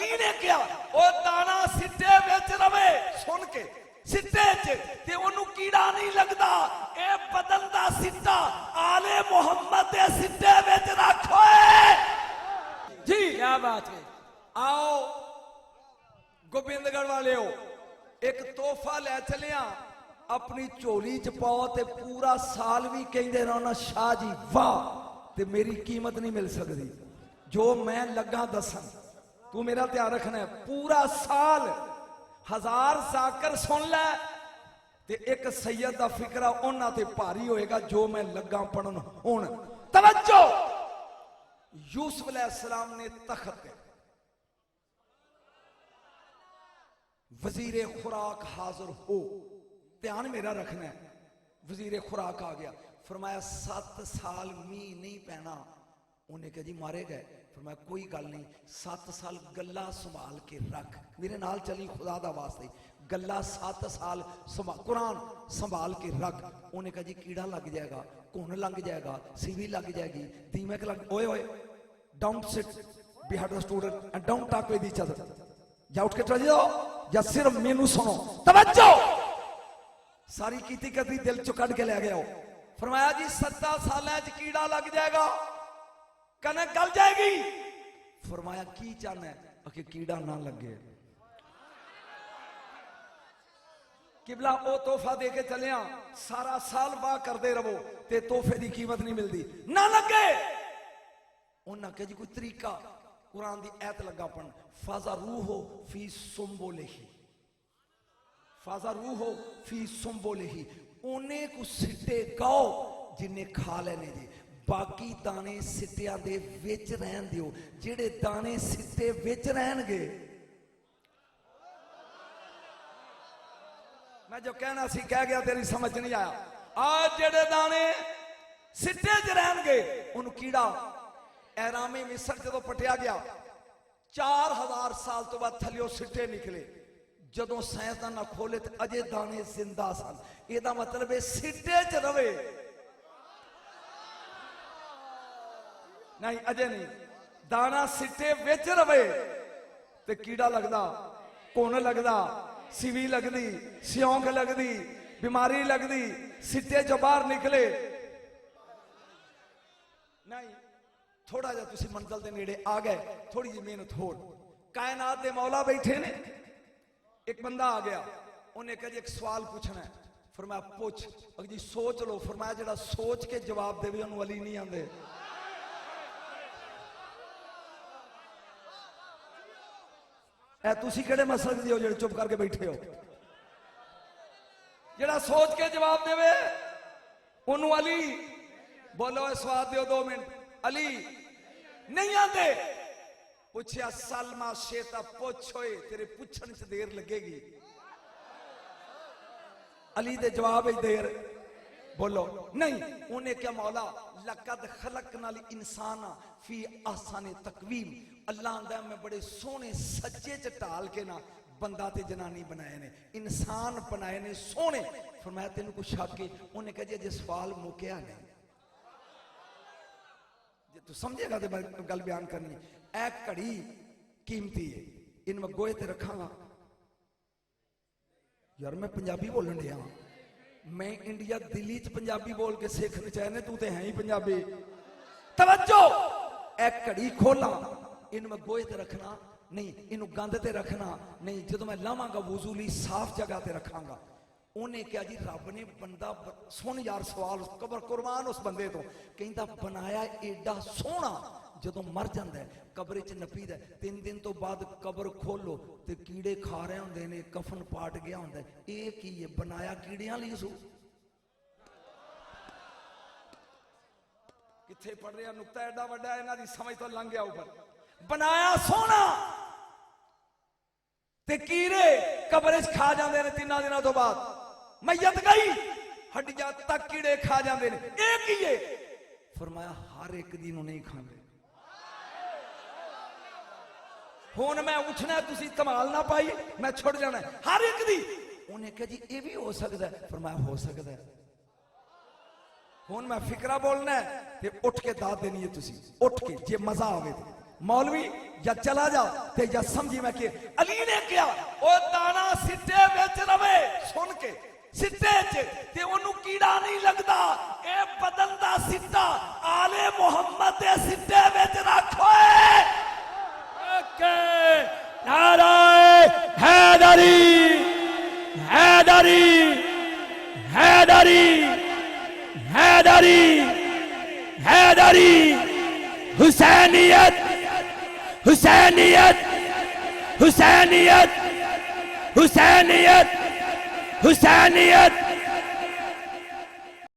की ने क्या ओ दाना सिट्टे विच रवे सुन के सिट्टे च ते ओनू कीड़ा नहीं लगदा ए बदन दा सिट्टा आले मुहम्मद दे सिट्टे विच रखो जी। क्या बात है। आओ गोबिंदगढ़ वाले हो एक तोहफा लै चलिया अपनी झोली च पाओ ते पूरा साल भी कहते रहो शाह जी वाह ते मेरी कीमत नहीं मिल सकती जो मैं लगा दसन तू मेरा ध्यान रखना है पूरा साल 1000 जाकर सुन लै ते एक सैयद दा फिकरा उन्हां ते भारी होएगा जो मैं लगा पढ़न। हुण तवज्जो यूसुफ अलैहिस्सलाम ने तख्त वजीरे खुराक हाजिर हो ध्यान मेरा रखना है वजीरे खुराक आ गया फरमाया 7 साल मीह नहीं पैना उन्हें कहा जी मारे गए फरमाया कोई गल नहीं 7 साल गल्ला संभाल के रख मेरे नाल चली खुदा दा वास्ते गल्ला 7 साल कुरान संभाल के रख उन्हें कहा जी कीड़ा लग जाएगा घुन लग जाएगा सीवी लग जाएगी दीमक लग ओए ओए don't sit behind the student and don't talk with each other या उठ के चले जाओ या सिर्फ मेनू सुनो तवज्जो सारी कीती कदी दिल चो कट के ले गया फरमाया जी 7 साल कीड़ा लग जाएगा कनक गल जाएगी फरमाया की चाहना है कि कीड़ा ना लगे किबला ओ तोहफा दे के चले सारा साल वाह करते रहो ते तोहफे की कीमत नहीं मिलती ना लगे उन्हें कहा जी कोई तरीका कुरान की ऐत लगा पढ़न फाजा रूहो फी सुम्बोलेही फाजा रूहो फी सुम्बोलेही उन्हें को सिट्टे गाओ जिन्हें खा लेने जी बाकी दाने सिट्टियां दे विच रहन दियो जेड़े दाने सिट्टे विच रहनगे मैं जो कहना सी कह गया तेरी समझ नहीं आया आज जेड़े दाने सिट्टे च रहनगे उन कीड़ा एहरामे मिस्र जो पटिया गया 4000 साल तो बाद थलियो सिट्टे निकले जदों साइंसदान खोले तो अजे दाने जिंदा सन एदा मतलब है सिट्टे च रवे नहीं अजे नहीं दाना सिट्टे विच रवे ते कीड़ा लगदा घुन लगदा सिवी लगदी सियोंक लगदी बीमारी लगदी सिट्टे जो बाहर निकले नहीं थोड़ा जा तुसी मंजिल दे नेड़े आ गए थोड़ी जी मेहनत होर कायनात दे मौला बैठे ने एक बंदा आ गया उन्हें कहा जी एक सवाल पूछना है फरमाया पूछ अगर जी सोच लो फरमाया जेड़ा सोच के जवाब देवे उन्होंने वली नहीं आंदे तुसी केड़े मसले दी हो जेड़े चुप करके बैठे हो जेड़ा सोच के जवाब देवे उन्होंने अली बोलो स्वाद दो 2 मिनट अली नहीं आते पूछया सलमा शेता पूछोए तेरे पूछन से देर लगेगी अली दे जवाब देर बोलो नहीं उन्हें क्या मौला लकद खलकनाल इंसाना फी आसाने तकवीम अल्लाह आंदा मैं बड़े सोने सच्चे च ढाल के ना बंदा ते जनानी बनाए ने इंसान बनाए ने सोने फरमाया तेन कुछ शक है उन्हें कहा जी सवाल मुक्या नहीं तू समझेगा तो गल बयान करनी ऐ घड़ी कीमती है इन मैं गोए ते रखांगा यार मैं पंजाबी बोलन दिया मैं इंडिया दिल्ली च पंजाबी बोल के सीखना चाहने तू तो है ही पंजाबी तवज्जो ऐ घड़ी खोला इन मैं गोए ते रखना नहीं इनू गंद ते रखना नहीं जो मैं लावांगा वुजू लई साफ जगह ते रखांगा उन्हें क्या जी रब ने बंदा सुन यार सवाल कबर कुर्बान उस बंदे तो कहता बनाया एडा सोहना जो मर जाता है कबर च नपीद 3 दिन तो बाद कबर खोलो तो कीड़े खा रहे होंगे ने कफन पाट गया होंगे ये की है बनाया कीड़ियां लई सू किथे पढ़ रहा नुकता एडा वड्डा इन्हां दी समझ तो लंघ गया ऊपर बनाया सोहना ते कीड़े कबर च खा जाते हैं 3 दिनों तो बाद मैयत गई हड्डियां तक कीड़े खा जाते हैं एक ही है फरमाया हर एक दिन नहीं खाते हुण मैं उठना तुसी धमाल ना पाई मैं छुड़ जाना हर एक दी उन्हें कहा जी ये भी हो सकता है फरमाया हो सकता है हुण मैं फिकरा बोलना है ते उठ के दाद देनी है तुसी उठ के जे मजा आवे मौलवी या चला जाओ ते या समझी मैं कि अली ने क्या ओ दाना सिट्टे विच रवे सुन के सिट्टे च ते ओनू कीड़ा नहीं लगदा ए बदन दा सिट्टा आले मुहम्मद दे सिट्टे विच रखो ओके नाराए हैदरी हैदरी हैदरी हैदरी हैदरी हुसैनियत हुसैनियत हुसैनियत हुसैनियत हुसैनियत